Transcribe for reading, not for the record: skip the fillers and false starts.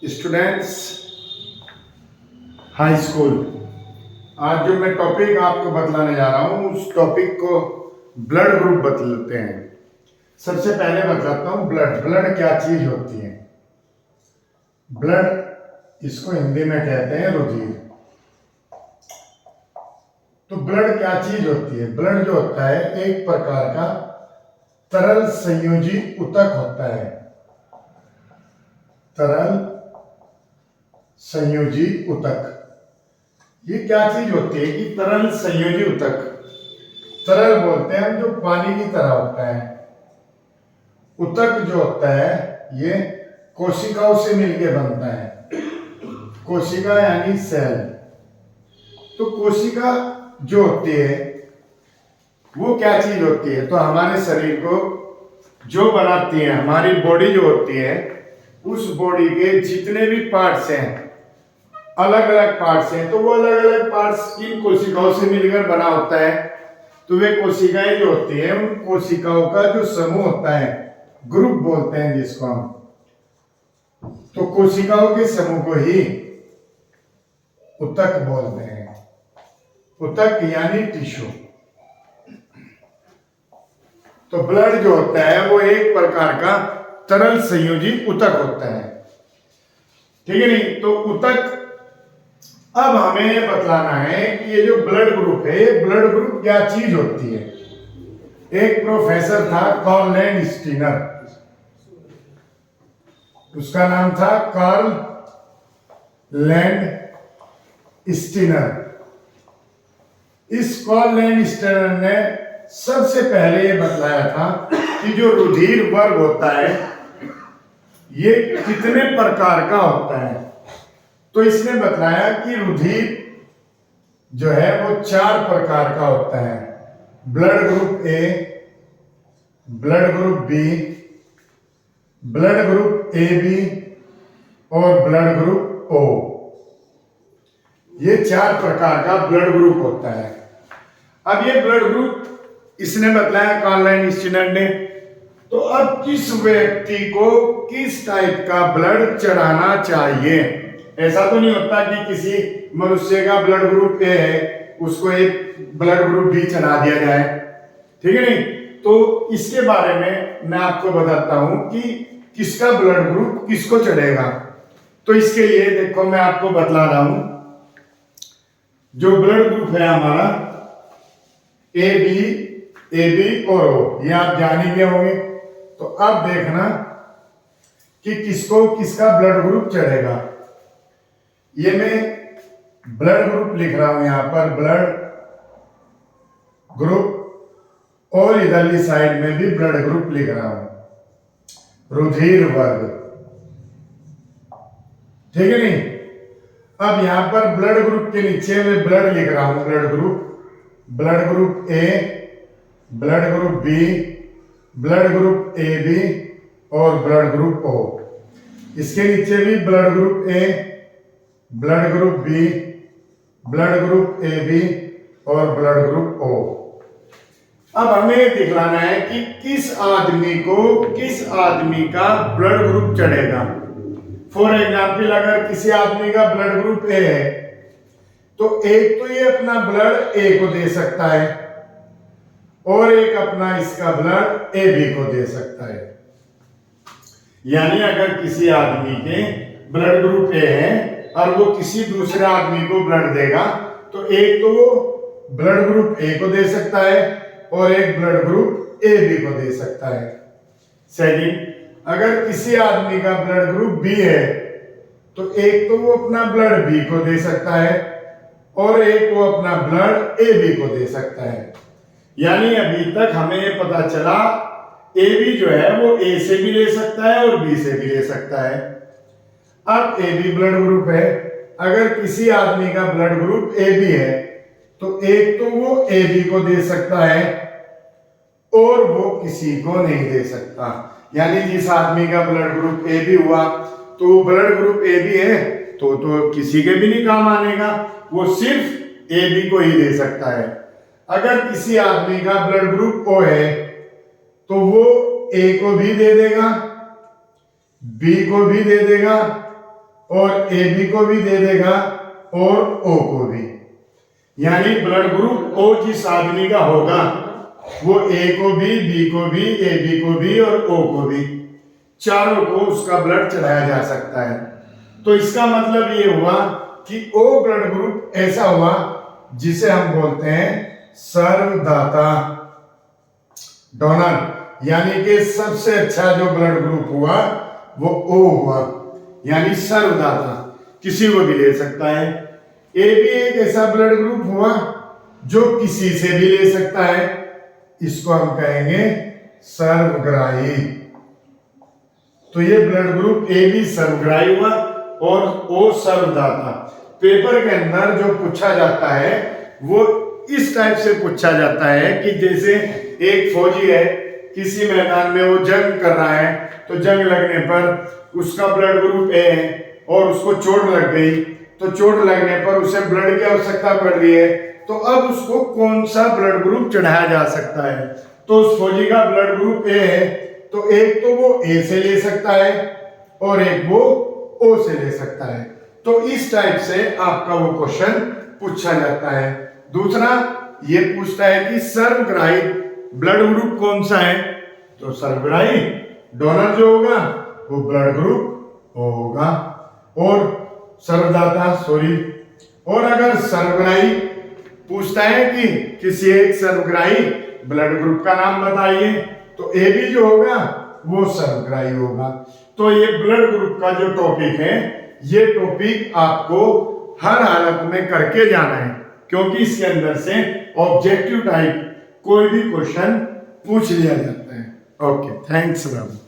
Students, high school. आज जो मैं टॉपिक आपको बतलाने जा रहा हूँ उस टॉपिक को ब्लड ग्रुप बतलाते हैं। सबसे पहले बतलाता हूँ ब्लड। ब्लड क्या चीज होती है? ब्लड, इसको हिंदी में कहते हैं रुधिर। तो ब्लड क्या चीज होती है? ब्लड जो होता है एक प्रकार का तरल संयोजी ऊतक होता है। तरल संयोजी ऊतक, ये क्या चीज होती है कि तरल संयोजी ऊतक, तरल बोलते हैं हम जो पानी की तरह होता है। ऊतक जो होता है ये कोशिकाओं से मिलके बनता है। कोशिका यानी सेल। तो कोशिका जो होती है वो क्या चीज होती है? तो हमारे शरीर को जो बनाती है, हमारी बॉडी जो होती है, उस बॉडी के जितने भी पार्ट्स हैं, अलग अलग पार्ट्स हैं, तो वो अलग अलग पार्ट्स किन कोशिकाओं से मिलकर बना होता है? तो वे कोशिकाएं जो होती हैं उन कोशिकाओं का जो समूह होता है, ग्रुप बोलते हैं जिसको हम। तो कोशिकाओं के समूह को ही ऊतक बोलते हैं। ऊतक यानी टिश्यू। तो ब्लड जो होता है वो एक प्रकार का तरल संयोजी ऊतक होता है, ठीक है नहीं? तो ऊतक, अब हमें बतलाना है कि ये जो ब्लड ग्रुप है, ये ब्लड ग्रुप क्या चीज होती है। एक प्रोफेसर था कार्ल लैंड स्टीनर, उसका नाम था कार्ल लैंड स्टीनर। इस कार्ल लैंड स्टीनर ने सबसे पहले ये बतलाया था कि जो रुधिर वर्ग होता है ये कितने प्रकार का होता है। तो इसने बतलाया कि रुधिर जो है वो 4 प्रकार का होता है। Blood group A, blood group B, blood group A B और ब्लड ग्रुप ओ। ये 4 प्रकार का ब्लड ग्रुप होता है। अब ये ब्लड ग्रुप इसने बतलाया कार्ल लैंड स्टीनर ने। तो अब किस व्यक्ति को किस टाइप का ब्लड चढ़ाना चाहिए? ऐसा तो नहीं होता कि किसी मनुष्य का ब्लड ग्रुप ए है उसको एक ब्लड ग्रुप बी चढ़ा दिया जाए, ठीक है नहीं? तो इसके बारे में मैं आपको बताता हूं कि किसका ब्लड ग्रुप किसको चढ़ेगा। तो इसके लिए देखो मैं आपको बतला रहा हूं। जो ब्लड ग्रुप है हमारा ए बी और ओ, ये आप जान ही गए होंगे। तो अब देखना कि किसको किसका ब्लड ग्रुप चढ़ेगा। ये मैं ब्लड ग्रुप लिख रहा हूं यहां पर, ब्लड ग्रुप, और इधरली साइड में भी ब्लड ग्रुप लिख रहा हूं, रुधिर वर्ग, ठीक है नहीं? अब यहां पर ब्लड ग्रुप के नीचे मैं ब्लड लिख रहा हूं, blood group A, blood group B, blood group A B और ब्लड ग्रुप ओ। इसके नीचे भी blood group A, blood group B, blood group A B और ब्लड ग्रुप ओ। अब हमें दिखलाना है कि किस आदमी को किस आदमी का ब्लड ग्रुप चढ़ेगा। फॉर एग्जाम्पल, अगर किसी आदमी का ब्लड ग्रुप ए है तो एक तो ये अपना ब्लड ए को दे सकता है और एक अपना इसका ब्लड ए बी को दे सकता है। यानी अगर किसी आदमी के ब्लड ग्रुप ए है और वो किसी दूसरे आदमी को ब्लड देगा तो एक तो वो ब्लड ग्रुप ए को दे सकता है और एक ब्लड ग्रुप ए बी को दे सकता है। सेकंड, अगर किसी आदमी का ब्लड ग्रुप बी है तो एक तो वो अपना ब्लड बी को दे सकता है और एक वो अपना ब्लड ए बी को दे सकता है। यानी अभी तक हमें ये पता चला ए बी जो है वो ए से भी ले सकता है और बी से भी ले सकता है। अब ए बी ब्लड ग्रुप है, अगर किसी आदमी का ब्लड ग्रुप ए बी है तो एक तो वो ए बी को दे सकता है और वो किसी को नहीं दे सकता। यानी जिस आदमी का ब्लड ग्रुप ए बी हुआ तो ब्लड ग्रुप ए बी है तो किसी के भी नहीं काम आनेगा, वो सिर्फ ए बी को ही दे सकता है। अगर किसी आदमी का ब्लड ग्रुप ओ है तो वो ए को भी दे देगा, बी को भी दे देगा और ए बी को भी दे देगा और ओ को भी। यानी ब्लड ग्रुप ओ जिस आदमी का होगा वो ए को भी, बी को भी, ए बी को भी और ओ को भी, चारों को उसका ब्लड चढ़ाया जा सकता है। तो इसका मतलब ये हुआ कि ओ ब्लड ग्रुप ऐसा हुआ जिसे हम बोलते हैं सर्वदाता, डोनर, यानी कि सबसे अच्छा जो ब्लड ग्रुप हुआ वो ओ हुआ, यानी सर्वदाता, किसी को भी ले सकता है। ए भी एक ऐसा ब्लड ग्रुप हुआ जो किसी से भी ले सकता है, इसको हम कहेंगे सर्वग्राही। तो ये ब्लड ग्रुप ए भी सर्वग्राही हुआ और ओ सर्वदाता। पेपर के अंदर जो पूछा जाता है वो इस टाइप से पूछा जाता है कि जैसे एक फौजी है, किसी मैदान में वो जंग कर रहा है, तो जंग लगने पर उसका ब्लड ग्रुप ए है और उसको चोट लग गई, तो चोट लगने पर उसे ब्लड की आवश्यकता पड़ रही है, तो अब उसको कौन सा ब्लड ग्रुप चढ़ाया जा सकता है। तो उस फौजी का ब्लड ग्रुप ए है, तो एक तो वो ए से ले सकता है और एक वो ओ से ले सकता है। तो इस टाइप से आपका वो क्वेश्चन पूछा जाता है। दूसरा ये पूछता है कि सर्वग्राही ब्लड ग्रुप कौन सा है, तो सर्वग्राही डोनर जो होगा वो ब्लड ग्रुप ओ होगा, और सर्वदाता और अगर सर्वग्राही पूछता है कि किसी एक सर्वग्राही ब्लड ग्रुप का नाम बताइए, तो ए बी जो होगा वो सर्वग्राही होगा। तो ये ब्लड ग्रुप का जो टॉपिक है, ये टॉपिक आपको हर हालत में करके जाना है, क्योंकि इसके अंदर से ऑब्जेक्टिव टाइप कोई भी क्वेश्चन पूछ लिया जाता है। ओके, थैंक्स बाबू।